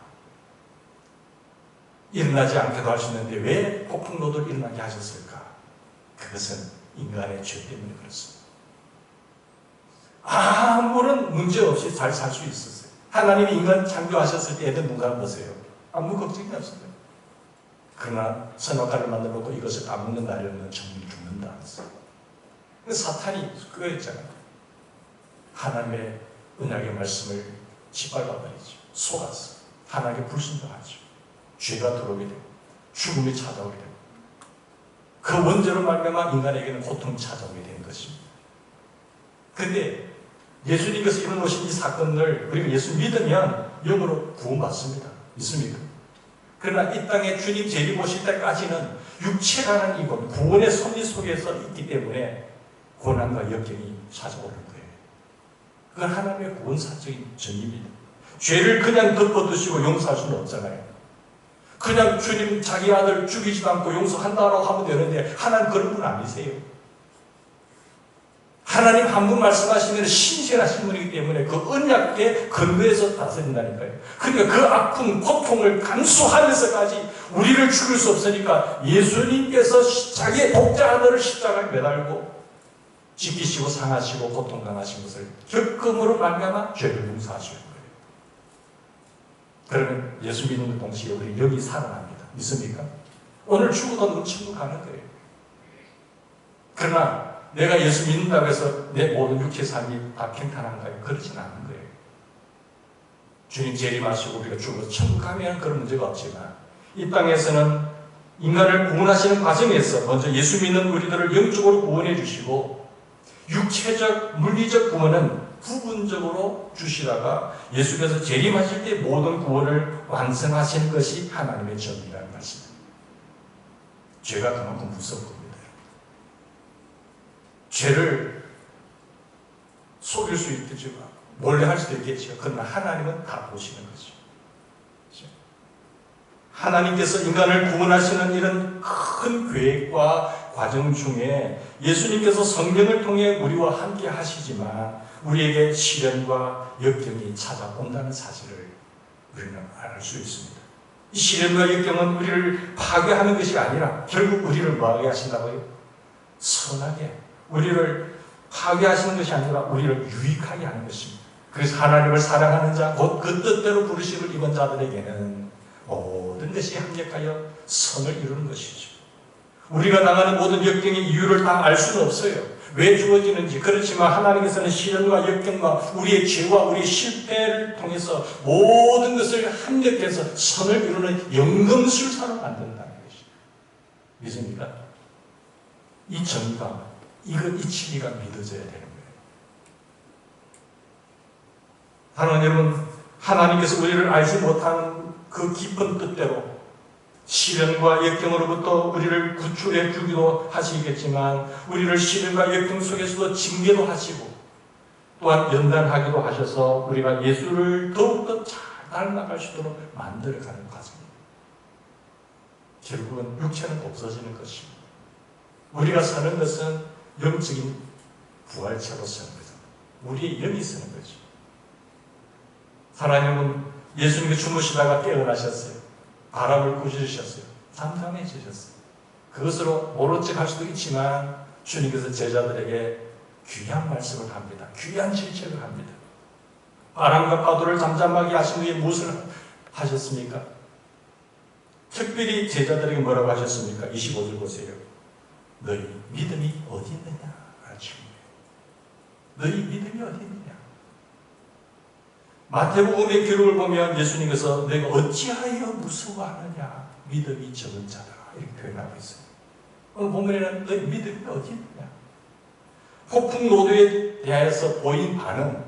일어나지 않게도 하시는데 왜 폭풍노도를 일어나게 하셨을까? 그것은 인간의 죄 때문에 그렇습니다. 아무런 문제 없이 잘 살 수 있었어요. 하나님이 인간 창조하셨을 때 애들 눈 감으세요. 아무 걱정이 없어요. 그러나 선악과를 만들어 놓고 이것을 안 먹는 날에는 정말 죽는다. 사탄이 그거였잖아요. 하나님의 언약의 말씀을 짓밟아버리죠. 속았어. 하나님께 불순종하죠. 죄가 들어오게 되고 죽음이 찾아오게 되고 그 원죄로 말미암아 인간에게는 고통이 찾아오게 되는 것입니다. 그런데 예수님께서 이루어놓으신 이 사건을 우리가 예수 믿으면 영으로 구원받습니다. 믿습니까? 그러나 이 땅에 주님 재림 오실 때까지는 육체라는 이건 구원의 섭리 속에서 있기 때문에 고난과 역경이 찾아오는 거예요. 그건 하나님의 구원사적인 정의입니다. 죄를 그냥 덮어두시고 용서할 수는 없잖아요. 그냥 주님 자기 아들 죽이지도 않고 용서한다라고 하면 되는데 하나님 그런 분 아니세요. 하나님 한 분 말씀하시면 신실하신 분이기 때문에 그 언약에 근거해서 다스린다니까요. 그러니까 그 아픔, 고통을 감수하면서까지 우리를 죽일 수 없으니까 예수님께서 자기의 독자 아들을 십자가에 매달고 지키시고 상하시고 고통당하신 것을 겪음으로 말미암아 죄를 용서하시는 거예요. 그러면 예수 믿는 동시에 우리 영이 살아납니다. 믿습니까? 오늘 죽어도 넌 천국 가는 거예요. 그러나 내가 예수 믿는다고 해서 내 모든 육체 삶이 다 평탄한가요? 그러진 않은 거예요. 주님 재림하시고 우리가 죽어서 천국 가면 그런 문제가 없지만 이 땅에서는 인간을 구원하시는 과정에서 먼저 예수 믿는 우리들을 영적으로 구원해 주시고 육체적, 물리적 구원은 부분적으로 주시다가 예수께서 재림하실 때 모든 구원을 완성하시는 것이 하나님의 정의라는 말씀입니다. 죄가 그만큼 무서운 겁니다. 죄를 속일 수 있겠지만 몰래 할 수도 있겠죠. 그러나 하나님은 다 보시는 거죠. 하나님께서 인간을 구원하시는 이런 큰 계획과 과정 중에 예수님께서 성령을 통해 우리와 함께 하시지만 우리에게 시련과 역경이 찾아온다는 사실을 우리는 알 수 있습니다. 이 시련과 역경은 우리를 파괴하는 것이 아니라 결국 우리를 뭐하게 하신다고요? 선하게, 우리를 파괴하시는 것이 아니라 우리를 유익하게 하는 것입니다. 그래서 하나님을 사랑하는 자, 곧 그 뜻대로 부르심을 입은 자들에게는 모든 것이 합력하여 선을 이루는 것이죠. 우리가 당하는 모든 역경의 이유를 다 알 수는 없어요. 왜 주어지는지. 그렇지만 하나님께서는 시련과 역경과 우리의 죄와 우리의 실패를 통해서 모든 것을 합력해서 선을 이루는 연금술사로 만든다는 것이죠. 믿습니까? 이 정의가, 이 진리가 믿어져야 되는 거예요. 사랑하는 여러분, 하나님께서 우리를 알지 못하는 그 깊은 뜻대로 시련과 역경으로부터 우리를 구출해 주기도 하시겠지만 우리를 시련과 역경 속에서도 징계도 하시고 또한 연단하기도 하셔서 우리가 예수를 더욱더 잘 닮아갈 수 있도록 만들어가는 과정입니다. 결국은 육체는 없어지는 것입니다. 우리가 사는 것은 영적인 부활체로 사는 거죠. 우리의 영이 쓰는 거죠. 하나님은 예수님이 주무시다가 깨어나셨어요. 바람을 꾸짖으셨어요. 잠잠해지셨어요. 그것으로 모른 척 할 수도 있지만 주님께서 제자들에게 귀한 말씀을 합니다. 귀한 질책을 합니다. 바람과 파도를 잠잠하게 하신 후에 무엇을 하셨습니까? 특별히 제자들에게 뭐라고 하셨습니까? 25절 보세요. 너희 믿음이 어디 있느냐? 너희 믿음이 어디 있느냐? 마태복음의 기록을 보면 예수님께서 내가 어찌하여 무서워하느냐? 믿음이 적은 자다. 이렇게 표현하고 있어요. 오늘 본문에는 너희 믿음이 어디 있느냐? 폭풍노도에 대해서 보인 반응,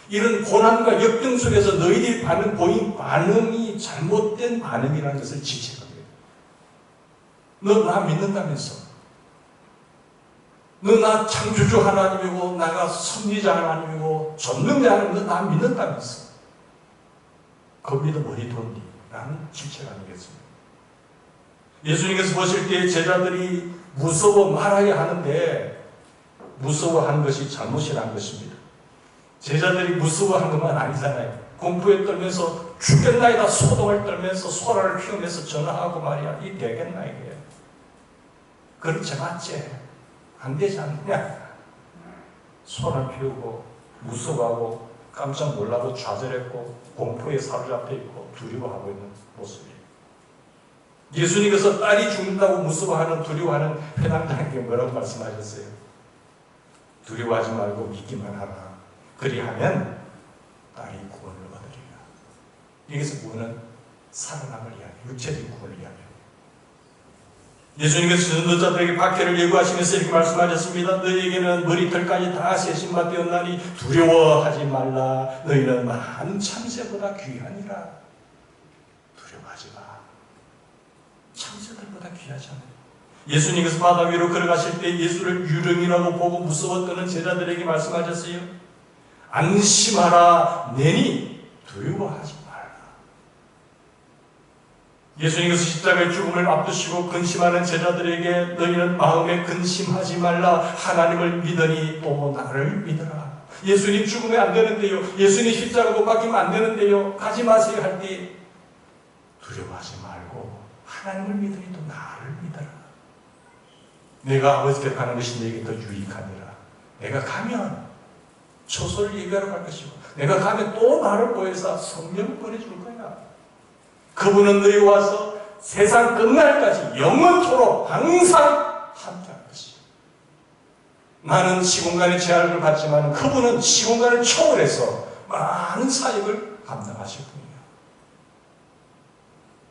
이런 고난과 역경 속에서 너희들이 보인 반응이 잘못된 반응이라는 것을 지적합니다. 너 나 믿는다면서? 너 나 창조주 하나님이고 나가 섭리자 하나님이고 전능자 하나님, 너 나 믿는다면서? 그 믿음 어디 뒀니? 라는 질책 아니겠습니까? 예수님께서 보실 때 제자들이 무서워 말하게 하는데 무서워한 것이 잘못이라는 것입니다. 제자들이 무서워한 것만 아니잖아요. 공포에 떨면서 죽겠나이다 소동을 떨면서 소라를 피우면서 전화하고 말이야. 이 되겠나 이게. 그렇지 맞지? 안 되지 않느냐? 소라 피우고 무서워하고 깜짝 놀라고 좌절했고 공포에 사로잡혀 있고 두려워하고 있는 모습이에요. 예수님께서 딸이 죽는다고 무서워하는 두려워하는 회당장에게 뭐라고 말씀하셨어요? 두려워하지 말고 믿기만 하라. 그리하면 딸이 구원을 얻으리라. 여기서 구원은 살아남을 이야기, 육체적인 구원을 이야기합니다. 예수님께서 전도자들에게 박해를 예고하시면서 이렇게 말씀하셨습니다. 너희에게는 머리털까지 다 세심바 되었나니 두려워하지 말라. 너희는 많은 참새보다 귀하니라. 두려워하지 마. 참새들보다 귀하지 않아요. 예수님께서 바다 위로 걸어가실 때 예수를 유령이라고 보고 무서워 떠는 제자들에게 말씀하셨어요. 안심하라 내니 두려워하지 말라. 예수님께서 십자가의 죽음을 앞두시고 근심하는 제자들에게 너희는 마음에 근심하지 말라. 하나님을 믿으니 또 나를 믿어라. 예수님 죽으면 안 되는데요. 예수님 십자가 못 박히면 안 되는데요. 가지 마세요 할 때 두려워하지 말고 하나님을 믿으니 또 나를 믿어라. 내가 아버지께 가는 것이 내게 더 유익하니라. 내가 가면 초소를 예배하러 갈 것이고 내가 가면 또 나를 보여서 성령을 보내줄 거야. 그분은 너희 와서 세상 끝날까지 영원토록 항상 함께할 것이야. 나는 시공간의 제약을 받지만 그분은 시공간을 초월해서 많은 사역을 감당하실 분이에요.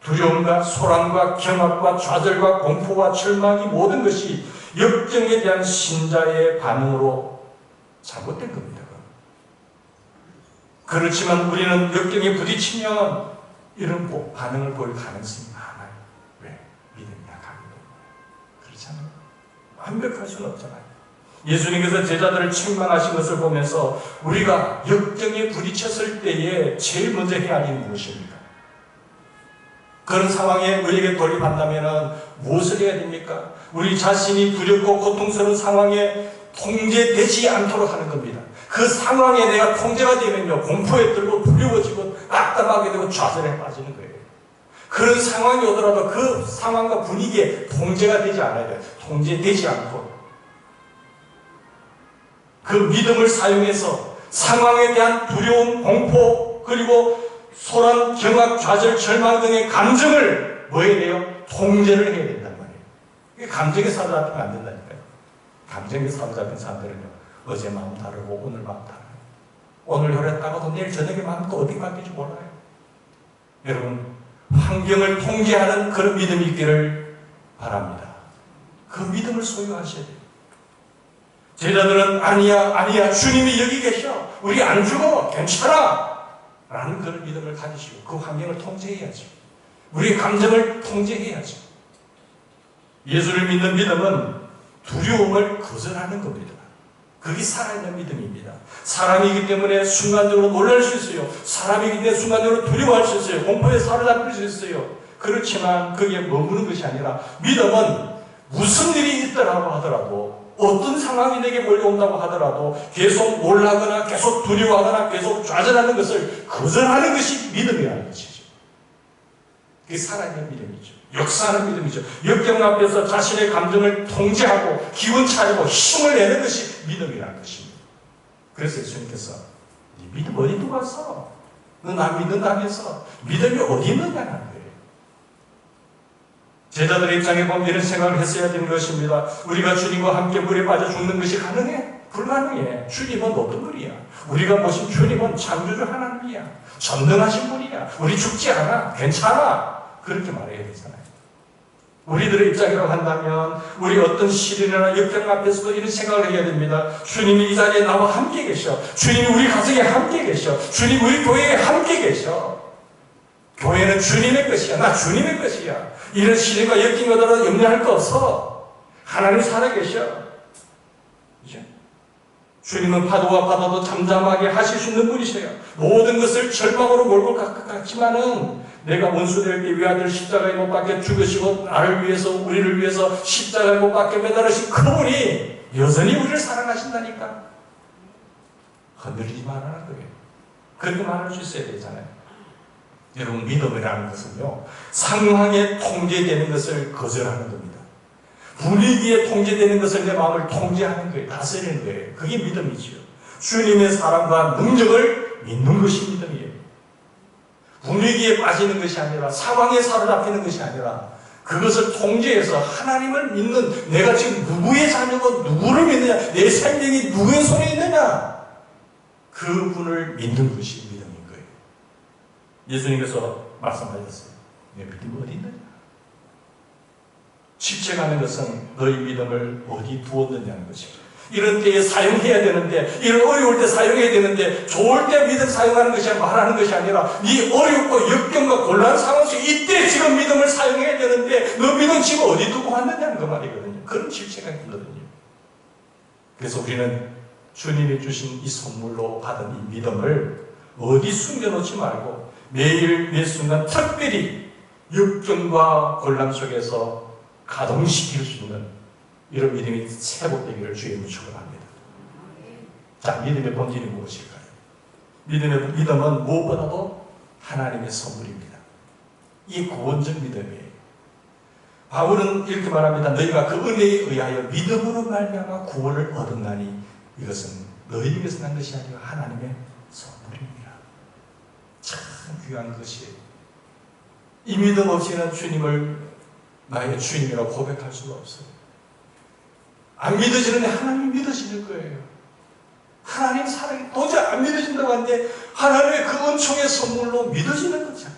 두려움과 소란과 경악과 좌절과 공포와 절망이 모든 것이 역경에 대한 신자의 반응으로 잘못된 겁니다. 그렇지만 우리는 역경에 부딪히면 이런 반응을 보일 가능성이 많아요. 왜? 믿음이 약하기 때문에. 그렇잖아요. 완벽할 수는 없잖아요. 예수님께서 제자들을 책망하신 것을 보면서 우리가 역경에 부딪혔을 때에 제일 먼저 해야 하는 게 무엇입니까? 그런 상황에 우리에게 돌입한다면 무엇을 해야 됩니까? 우리 자신이 두렵고 고통스러운 상황에 통제되지 않도록 하는 겁니다. 그 상황에 내가 통제가 되면요, 공포에 들고 두려워지고 낙담하게 되고 좌절에 빠지는 거예요. 그런 상황이 오더라도 그 상황과 분위기에 통제가 되지 않아야 돼요. 통제되지 않고 그 믿음을 사용해서 상황에 대한 두려움, 공포, 그리고 소란, 경악, 좌절, 절망 등의 감정을 뭐 해야 돼요? 통제를 해야 된단 말이에요. 감정에 사로잡히면 안 된다니까요. 감정에 사로잡힌 사람들은요, 어제 마음 다르고 오늘 마음 다르고 오늘 요랬다가도 내일 저녁에 마음 또 어디 바뀔지 몰라요. 여러분, 환경을 통제하는 그런 믿음이 있기를 바랍니다. 그 믿음을 소유하셔야 돼요. 제자들은 아니야 주님이 여기 계셔, 우리 안 죽어, 괜찮아 라는 그런 믿음을 가지시고 그 환경을 통제해야죠. 우리의 감정을 통제해야죠. 예수를 믿는 믿음은 두려움을 거절하는 겁니다. 그게 살아있는 믿음입니다. 사람이기 때문에 순간적으로 놀랄 수 있어요. 사람이기 때문에 순간적으로 두려워할 수 있어요. 공포에 사로잡힐 수 있어요. 그렇지만 그게 머무는 것이 아니라 믿음은 무슨 일이 있더라고 하더라도, 어떤 상황이 내게 몰려온다고 하더라도 계속 놀라거나 계속 두려워하거나 계속 좌절하는 것을 거절하는 것이 믿음이라는 것이죠. 그게 살아있는 믿음이죠. 역사하는 믿음이죠. 역경 앞에서 자신의 감정을 통제하고 기운 차리고 힘을 내는 것이 믿음이라는 것입니다. 그래서 예수님께서 네 믿음 어디 두고 갔어? 너 나 믿는다면서 믿음이 어디 있느냐는 거예요. 제자들의 입장에 보면 이런 생각을 했어야 되는 것입니다. 우리가 주님과 함께 물에 빠져 죽는 것이 가능해? 불가능해. 주님은 어떤 분이야? 우리가 모신 주님은 창조주 하나님이야. 전능하신 분이야. 우리 죽지 않아. 괜찮아. 그렇게 말해야 되잖아요. 우리들의 입장이라고 한다면 우리 어떤 시련이나 역경 앞에서도 이런 생각을 해야 됩니다. 주님이 이 자리에 나와 함께 계셔. 주님이 우리 가정에 함께 계셔. 주님이 우리 교회에 함께 계셔. 교회는 주님의 것이야. 나 주님의 것이야. 이런 시련과 역경이 오더라도 염려할 거 없어. 하나님 살아계셔. 그죠? 주님은 파도와 바다도 잠잠하게 하실 수 있는 분이세요. 모든 것을 절망으로 몰고 갈 것 같지만은 내가 원수될 때 외아들 십자가에 못 박혀 죽으시고 나를 위해서, 우리를 위해서 십자가에 못 박혀 매달으신 그분이 여전히 우리를 사랑하신다니까. 흔들리지 말라는 거예요. 그렇게 말할 수 있어야 되잖아요. 여러분, 믿음이라는 것은요, 상황에 통제되는 것을 거절하는 겁니다. 분위기에 통제되는 것을 내 마음을 통제하는 거예요. 다스리는 거예요. 그게 믿음이죠. 주님의 사랑과 능력을 믿는 것이 믿음이에요. 분위기에 빠지는 것이 아니라, 상황에 사로잡히는 것이 아니라, 그것을 통제해서 하나님을 믿는, 내가 지금 누구의 자녀고 누구를 믿느냐, 내 생명이 누구의 손에 있느냐, 그분을 믿는 것이 믿음인 거예요. 예수님께서 말씀하셨어요. 내 믿음이 어디 있느냐? 집착하는 것은 너희 믿음을 어디 두었느냐는 것이죠. 이런 때에 사용해야 되는데, 이런 어려울 때 사용해야 되는데, 좋을 때 믿음 사용하는 것이 말하는 것이 아니라, 이 어렵고 역경과 곤란한 상황 속에 이때 지금 믿음을 사용해야 되는데, 너 믿음 지금 어디 두고 왔느냐는 그 말이거든요. 그런 질책이 있거든요. 그래서 우리는 주님이 주신 이 선물로 받은 이 믿음을 어디 숨겨놓지 말고 매일 매 순간 특별히 역경과 곤란 속에서 가동시킬 수 있는 이런 믿음이 회복되기를 주의 축원합니다. 자, 믿음의 본질이 무엇일까요? 믿음은 무엇보다도 하나님의 선물입니다. 이 구원적 믿음이에요. 바울은 이렇게 말합니다. 너희가 그 은혜에 의하여 믿음으로 말미암아 구원을 얻었나니 이것은 너희에게서 난 것이 아니라 하나님의 선물입니다. 참 귀한 것이에요. 이 믿음 없이는 주님을 나의 주님이라고 고백할 수가 없어요. 안 믿어지는데 하나님이 믿어지는 거예요. 하나님 사랑이 도저히 안 믿어진다고 하는데 하나님의 그 은총의 선물로 믿어지는 거잖아요.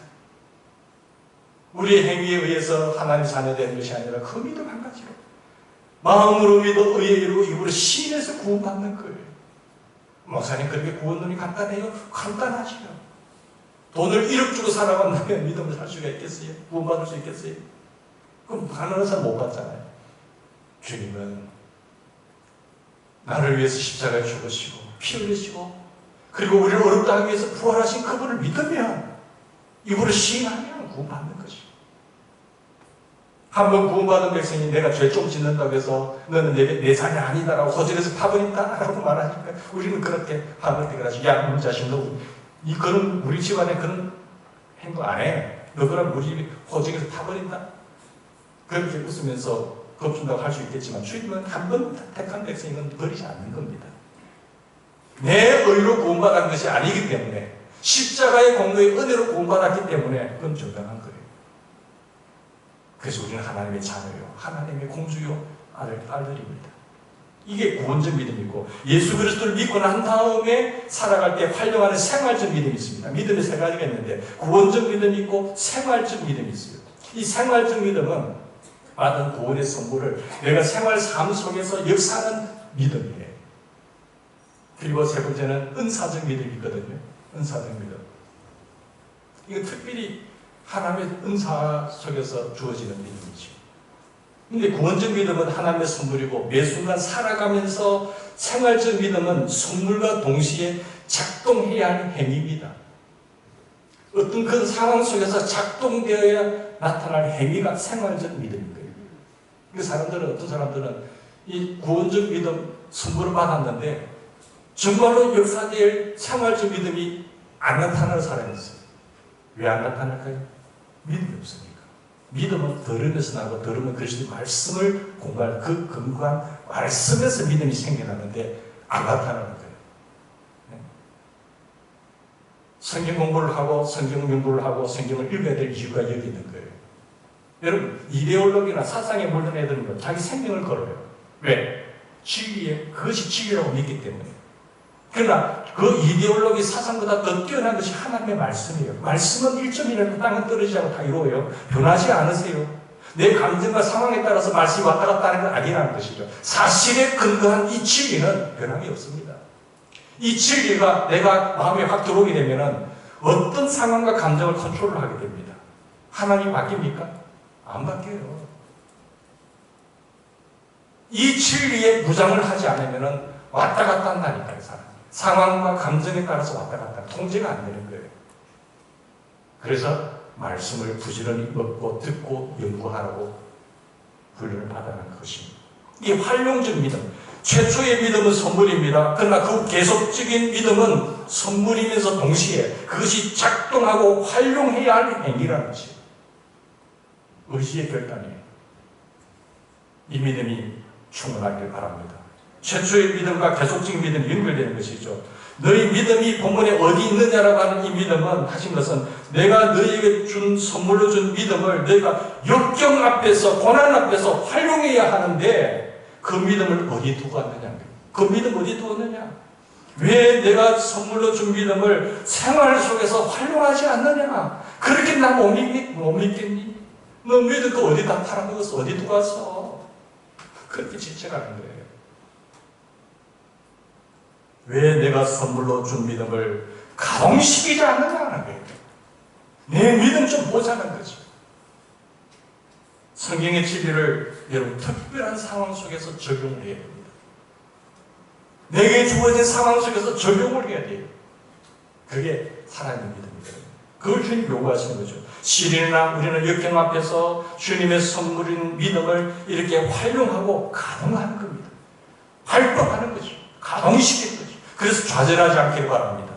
우리의 행위에 의해서 하나님 자녀 되는 것이 아니라 그 믿음 한 가지로 마음으로 믿어 의에 이루고 입으로 시인해서 구원받는 거예요. 목사님 그렇게 구원론이 간단해요? 간단하지요. 돈을 1억 주고 살아간다면 믿음을 살 수가 있겠어요? 구원받을 수 있겠어요? 그럼 가난한 사람 못 받잖아요. 주님은 나를 위해서 십자가에 죽으시고 피 흘리시고 그리고 우리를 어렵다 하기 위해서 부활하신 그분을 믿으면 입으로 시인하면 구원받는 것이죠. 한번 구원받은 백성이 내가 죄 좀 짓는다고 해서 너는 내 자녀 아니다라고 호적에서 파버린다라고 말하니까 우리는 그렇게 파버리고 야, 너 자식 그런 우리 집안에 그런 행동 안 해. 너 그럼 우리 호적에서 파버린다. 그렇게 웃으면서 겁준다고 할 수 있겠지만 주님은 한 번 택한 백성은 버리지 않는 겁니다. 내 의로 구원받은 것이 아니기 때문에 십자가의 공로의 은혜로 구원받았기 때문에 그건 정당한 거예요. 그래서 우리는 하나님의 자녀요, 하나님의 공주요, 아들, 딸들입니다. 이게 구원적 믿음이고 예수 그리스도를 믿고 난 다음에 살아갈 때 활용하는 생활적 믿음이 있습니다. 믿음이 세 가지가 있는데 구원적 믿음이 있고 생활적 믿음이 있어요. 이 생활적 믿음은 받은 구원의 선물을 내가 생활 삶 속에서 역사하는 믿음이에요. 그리고 세 번째는 은사적 믿음이 있거든요. 은사적 믿음. 이거 특별히 하나님의 은사 속에서 주어지는 믿음이죠. 근데 구원적 믿음은 하나님의 선물이고 매 순간 살아가면서 생활적 믿음은 선물과 동시에 작동해야 할 행위입니다. 어떤 그 상황 속에서 작동되어야 나타날 행위가 생활적 믿음인 거예요. 그 사람들은 어떤 사람들은 이 구원적 믿음 선물을 받았는데 정말로 역사될 생활적 믿음이 안 나타나는 사람이 있어요. 왜 안 나타날까요? 믿음이 없으니까. 믿음은 들으면서 나고 들으면 그리스도의 말씀을 공부할 그 근거한 말씀에서 믿음이 생겨나는데 안 나타나는 거예요. 네? 성경 공부를 하고 성경 연구를 하고 성경을 읽어야 될 이유가 여기 있는 거예요. 여러분 이데올로기나 사상에 물든 애들은 자기 생명을 걸어요. 왜? 진리에 그것이 진리라고 믿기 때문에. 그러나 그 이데올로기 사상보다 더 뛰어난 것이 하나님의 말씀이에요. 말씀은 1.1도 땅은 떨어지지 않고 다 이루어요. 변하지 않으세요. 내 감정과 상황에 따라서 말씀이 왔다 갔다 하는 건 아니라는 것이죠. 사실에 근거한 이 진리는 변함이 없습니다. 이 진리가 내가 마음에 확 들어오게 되면 어떤 상황과 감정을 컨트롤을 하게 됩니다. 하나님이 바뀝니까? 안 바뀌어요. 이 진리에 무장을 하지 않으면 왔다 갔다 한다니까요, 사람. 상황과 감정에 따라서 왔다 갔다 통제가 안 되는 거예요. 그래서 말씀을 부지런히 먹고 듣고 연구하라고 훈련을 받아가는 것입니다. 이 활용적 믿음, 최초의 믿음은 선물입니다. 그러나 그 계속적인 믿음은 선물이면서 동시에 그것이 작동하고 활용해야 할 행위라는 것이에요. 의지의 결단이에요. 이 믿음이 충만하길 바랍니다. 최초의 믿음과 계속적인 믿음이 연결되는 것이죠. 너희 믿음이 본문에 어디 있느냐라고 하는 이 믿음은 하신 것은 내가 너희에게 준 선물로 준 믿음을 너희가 역경 앞에서 고난 앞에서 활용해야 하는데 그 믿음을 어디 두고 왔느냐. 그 믿음 어디 두었느냐. 왜 내가 선물로 준 믿음을 생활 속에서 활용하지 않느냐. 그렇게 나 못 믿겠니? 너 믿음 그 어디다 팔아먹었어? 어디 두고 왔어? 그렇게 질책하는 거예요. 왜 내가 선물로 준 믿음을 가동시키지 않느냐는 거예요. 내 믿음 좀 보자는 거죠. 성경의 진리를 여러분 특별한 상황 속에서 적용을 해야 됩니다. 내게 주어진 상황 속에서 적용을 해야 돼요. 그게 살아있는 믿음이거든요. 그걸 주님 요구하시는 거죠. 시련이나 우리는 역경 앞에서 주님의 선물인 믿음을 이렇게 활용하고 가동하는 겁니다. 활동하는 거죠. 가동시키는 거죠. 그래서 좌절하지 않기를 바랍니다.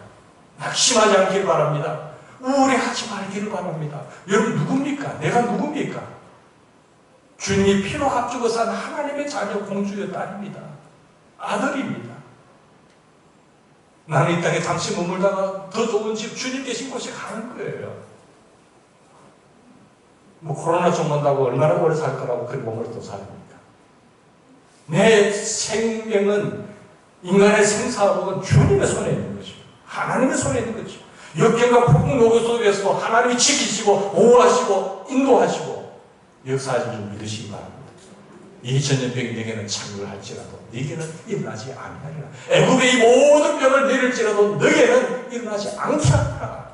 낙심하지 않기를 바랍니다. 우울해하지 말기를 바랍니다. 여러분 누굽니까? 내가 누굽니까? 주님이 피로 합주고 산 하나님의 자녀 공주의 딸입니다. 아들입니다. 나는 이 땅에 잠시 머물다가 더 좋은 집 주님 계신 곳에 가는 거예요. 뭐 코로나 좀 온다고 얼마나 오래 살 거라고 그 몸을 또 삽니까? 내 생명은 인간의 생사복은 주님의 손에 있는 거죠. 하나님의 손에 있는 거죠. 역경과 폭풍 속에서 하나님이 지키시고 보호하시고 인도하시고 역사하시는 줄 믿으시기 바랍니다. 이 전염병이 내게는 창궐 할지라도 너에게는 일어나지 아니하리라. 애굽의 이 모든 병을 내릴지라도 너에게는 일어나지 않겠다.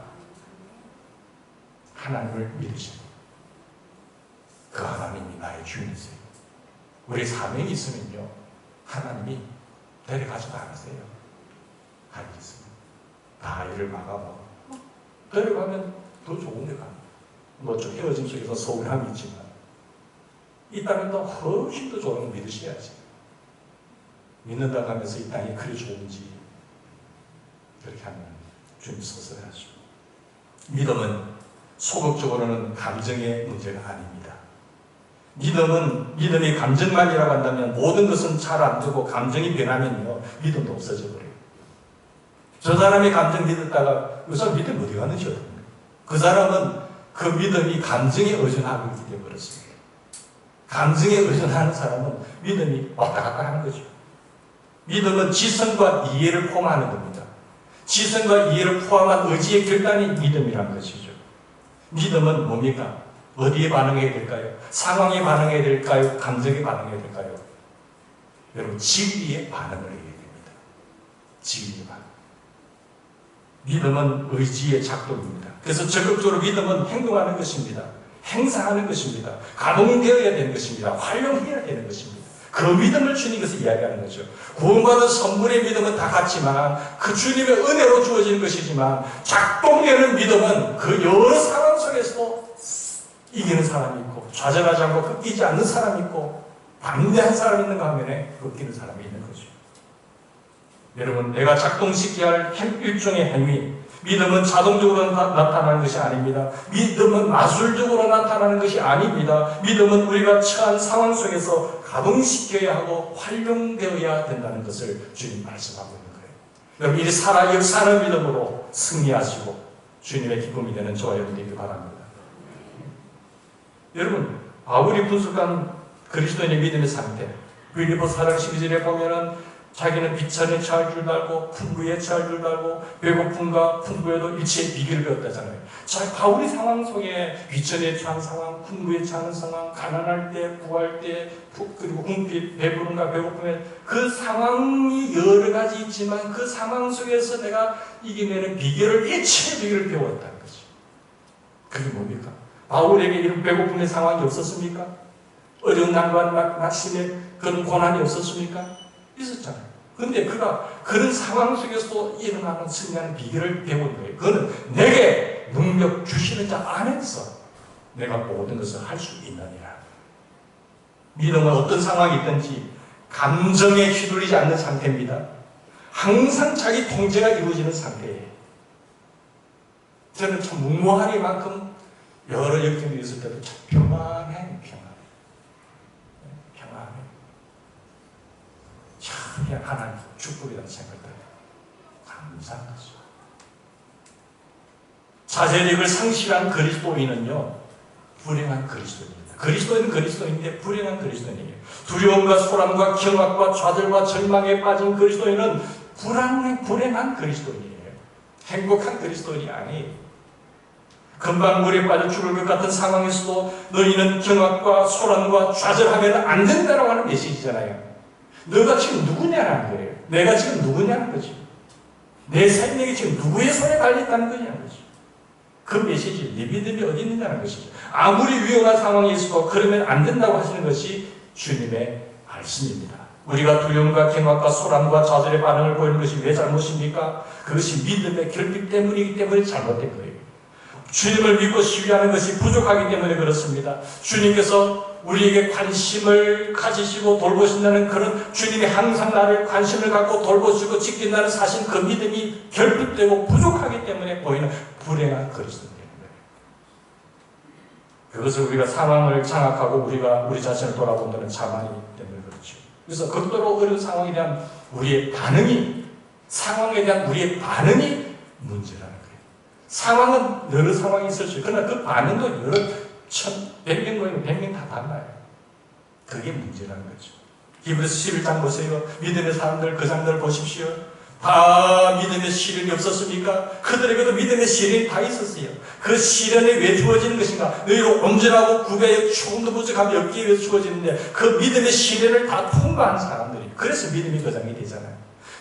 하나님을 믿으시고 그 하나님이 나의 주인이세요. 우리 사명이 있으면요 하나님이 데려가지도 않으세요. 알겠습니다. 다 일을 막아봐. 데려가면 더 좋은 데 가. 뭐 좀 헤어짐 속에서 서운함이 있지만 이 땅은 더 훨씬 더 좋은 걸 믿으셔야지. 믿는다고 하면서 이 땅이 그리 좋은지 그렇게 하면 주님 서서하시고. 믿음은 소극적으로는 감정의 문제가 아닙니다. 믿음이 감정만이라고 한다면 모든 것은 잘 안 되고 감정이 변하면요 믿음도 없어져 버려요. 저 사람이 감정 믿었다가 그 사람 믿음 어디 갔는지 어떡합니까? 그 사람은 그 믿음이 감정에 의존하고 있기 때문에 그렇습니다. 감정에 의존하는 사람은 믿음이 왔다 갔다 하는 거죠. 믿음은 지성과 이해를 포함하는 겁니다. 지성과 이해를 포함한 의지의 결단이 믿음이라는 것이죠. 믿음은 뭡니까? 어디에 반응해야 될까요? 상황에 반응해야 될까요? 감정에 반응해야 될까요? 여러분 진리에 반응을 해야 됩니다. 진리에 반응. 믿음은 의지의 작동입니다. 그래서 적극적으로 믿음은 행동하는 것입니다. 행사하는 것입니다. 가동되어야 되는 것입니다. 활용해야 되는 것입니다. 그 믿음을 주님께서 이야기하는 거죠. 구원받은 선물의 믿음은 다 같지만 그 주님의 은혜로 주어지는 것이지만 작동되는 믿음은 그 여러 상황 속에서도 이기는 사람이 있고 좌절하지 않고 꺾이지 않는 사람이 있고 반대한 사람이 있는가 하면 꺾이는 사람이 있는 거죠. 여러분 내가 작동시켜야 할 일종의 행위 믿음은 자동적으로 나타나는 것이 아닙니다. 믿음은 마술적으로 나타나는 것이 아닙니다. 믿음은 우리가 처한 상황 속에서 가동시켜야 하고 활용되어야 된다는 것을 주님 말씀하고 있는 거예요. 여러분 이 살아 역사하는 믿음으로 승리하시고 주님의 기쁨이 되는 저와 여러분 되길 바랍니다. 여러분 바울이 분석한 그리스도인의 믿음의 상태 빌립보서 4장 12절에 보면은 자기는 비천에 처할 줄 알고 풍부에 처할 줄 알고 배고픔과 풍부에도 일체의 비결을 배웠다잖아요. 자, 바울이 상황 속에 비천에 처한 상황, 풍부에 처한 상황, 가난할 때, 부할 때, 그리고 궁핍, 배부름과 배고픔에 그 상황이 여러 가지 있지만 그 상황 속에서 내가 이겨내는 비결을 일체의 비결을 배웠다는 거죠. 그게 뭡니까? 바울에게 이런 배고픔의 상황이 없었습니까? 어려운 난관, 낙심의 그런 고난이 없었습니까? 있었잖아요. 근데 그가 그런 상황 속에서도 일어나는 승리하는 비결을 배운 거예요. 그거는 내게 능력 주시는 자 안에서 내가 모든 것을 할 수 있느니라. 믿음은 어떤 상황이 있든지 감정에 휘둘리지 않는 상태입니다. 항상 자기 통제가 이루어지는 상태예요. 저는 참 무모하리만큼 여러 역경이 있을 때도 참 평안해. 그냥 하나님 축복이라는 생각을 감사한 거죠. 자제력을 상실한 그리스도인은요 불행한 그리스도인입니다. 그리스도인은 그리스도인인데 불행한 그리스도인이에요. 두려움과 소란과 경악과 좌절과 절망에 빠진 그리스도인은 불행한 그리스도인이에요. 행복한 그리스도인이 아니에요. 금방 물에 빠져 죽을 것 같은 상황에서도 너희는 경악과 소란과 좌절하면 안 된다라고 하는 메시지잖아요. 너가 지금 누구냐는 거예요. 내가 지금 누구냐는 거지. 내 생명이 지금 누구의 손에 달려있다는 거냐는 거지. 그 메시지, 네 믿음이 어디 있느냐는 것이죠. 아무리 위험한 상황이 있어도 그러면 안 된다고 하시는 것이 주님의 말씀입니다. 우리가 두려움과 경악과 소란과 좌절의 반응을 보이는 것이 왜 잘못입니까? 그것이 믿음의 결핍 때문이기 때문에 잘못된 거예요. 주님을 믿고 신뢰하는 것이 부족하기 때문에 그렇습니다. 주님께서 우리에게 관심을 가지시고 돌보신다는 그런 주님이 항상 나를 관심을 갖고 돌보시고 지킨다는 사실, 그 믿음이 결핍되고 부족하기 때문에 보이는 불행한 그리스도입니다. 그것을 우리가 상황을 장악하고 우리가 우리 자신을 돌아본다는 자만이기 때문에 그렇죠. 그래서 극도로 어려운 상황에 대한 우리의 반응이, 상황에 대한 우리의 반응이 문제라는 거예요. 상황은 여러 상황이 있을 수 있어요. 그러나 그 반응도 여러 100명 모이면 100명 다 달라요. 그게 문제라는 거죠. 히브리서 11장 보세요. 믿음의 사람들, 그 장들 보십시오. 다 믿음의 시련이 없었습니까? 그들에게도 믿음의 시련이 다 있었어요. 그 시련이 왜 주어지는 것인가? 너희로 온전하고 구별하여 조금도 부족함이 없기 위해서 주어지는데, 그 믿음의 시련을 다 통과한 사람들이, 그래서 믿음이 거장이 되잖아요.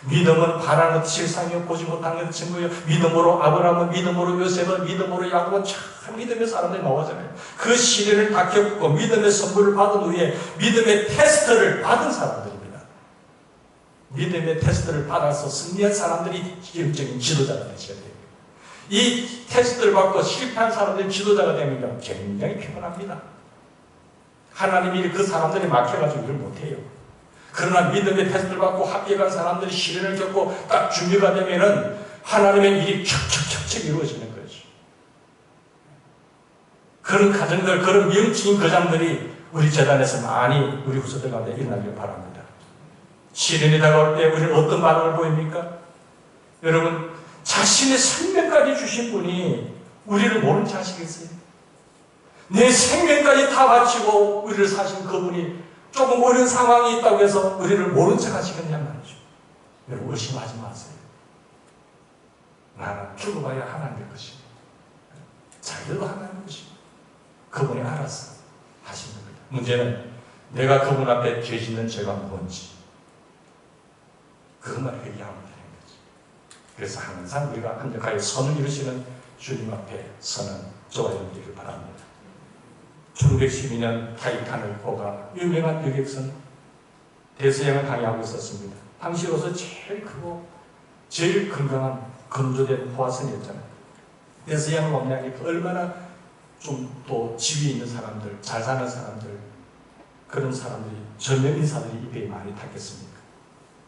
믿음은 바라는 것 실상이요 보지 못한 것 증거요. 믿음으로 아브라함은, 믿음으로 요셉은, 믿음으로 야곱은, 참 믿음의 사람들이 나오잖아요. 그 시련을 다 겪고 믿음의 선물을 받은 후에 믿음의 테스트를 받은 사람들입니다. 믿음의 테스트를 받아서 승리한 사람들이 영적인 지도자가 되셔야 돼요. 이 테스트를 받고 실패한 사람들이 지도자가 되면 굉장히 피곤합니다. 하나님이 그 사람들이 막혀가지고 일을 못해요. 그러나 믿음의 테스트를 받고 합격한 사람들이 시련을 겪고 딱 준비가 되면은 하나님의 일이 척척척척 이루어지는 거죠. 그런 가정들, 그런 명칭인 거장들이 우리 재단에서 많이 우리 후손들 가운데 일어나길 바랍니다. 시련이 다가올 때 우리는 어떤 반응을 보입니까? 여러분, 자신의 생명까지 주신 분이 우리를 모른 채 하시겠어요? 내 생명까지 다 바치고 우리를 사신 그분이 조금 어려운 상황이 있다고 해서 우리를 모른 척 하시겠냐 말이죠. 여러분, 의심하지 마세요. 나는 죽어봐야 하나님의 것이고 자기도 하나님의 것이고 그분이 알아서 하시는 겁니다. 문제는 내가 그분 앞에 죄 짓는 죄가 뭔지 그것만 회개하면 되는 거지. 그래서 항상 우리가 한적하게 선을 이루시는 주님 앞에 서는 저와 여러분들을 바랍니다. 1912년 타이탄을 보가 유명한 여객선 대서양을 항해하고 있었습니다. 당시로서 제일 크고 제일 건강한 건조된 호화선이었잖아요. 대서양을 왕래하니까 얼마나 좀 또 지위에 있는 사람들, 잘 사는 사람들, 그런 사람들이, 전면 인사들이 이 배에 많이 탔겠습니까?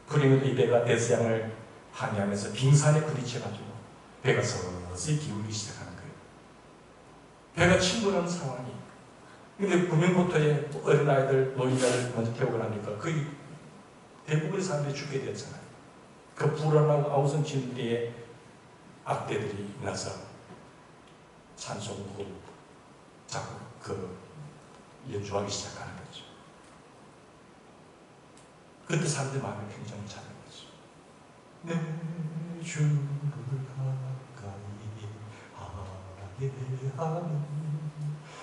그러면 이 배가 대서양을 항해하면서 빙산에 부딪혀가지고 배가 서서히 기울기 시작하는 거예요. 배가 침몰하는 상황이. 근데 구명보트에 어린아이들, 노인자를 먼저 태우고 나니까 거의 대부분의 사람들이 죽게 됐잖아요. 그 불안하고 아우성 진리에 악대들이 나서 찬송곡을 자꾸 연주하기 시작하는 거죠. 그때 사람들의 마음이 굉장히 작은 거죠. 내 주를 가까이 하게 하는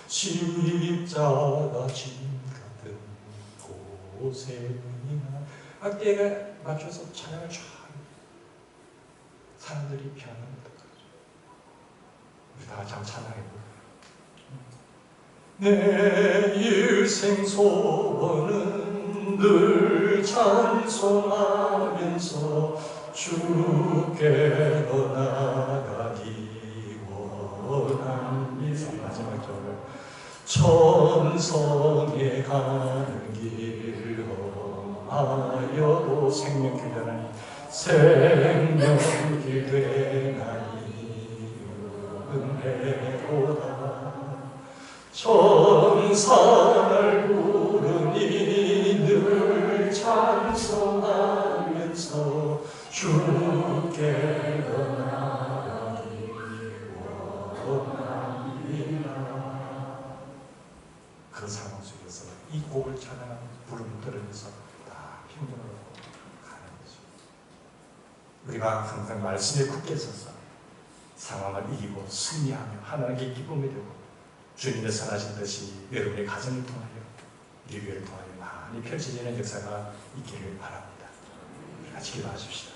십자가 진 같은 고생이나 악대가 맞춰서 찬양을 쫙 사람들이 피하는 거죠. 우리 다 같이 한번 찬양해볼까요? 내 일생 소원은 늘 찬송하면서 주께로 나가기 원합니다. 마지막 절을 천성에 가는 길 험하여도 생명길 되나니 생명길 되나니 은혜로다. 천사를 부르니 늘 찬송하면서 주께로 나가기 원합니다. 그 상황 속에서 이 곡을 찬양하는 부름을 들으면서 다 힘을 얻고 가는 거죠. 우리가 항상 말씀에 굳게 서서 상황을 이기고 승리하며 하나님께 기쁨이 되고 주님의 선하신 뜻이 여러분의 가정을 통하여 우리 교회를 통하여 많이 펼쳐지는 역사가 있기를 바랍니다. 같이 기도하십시다.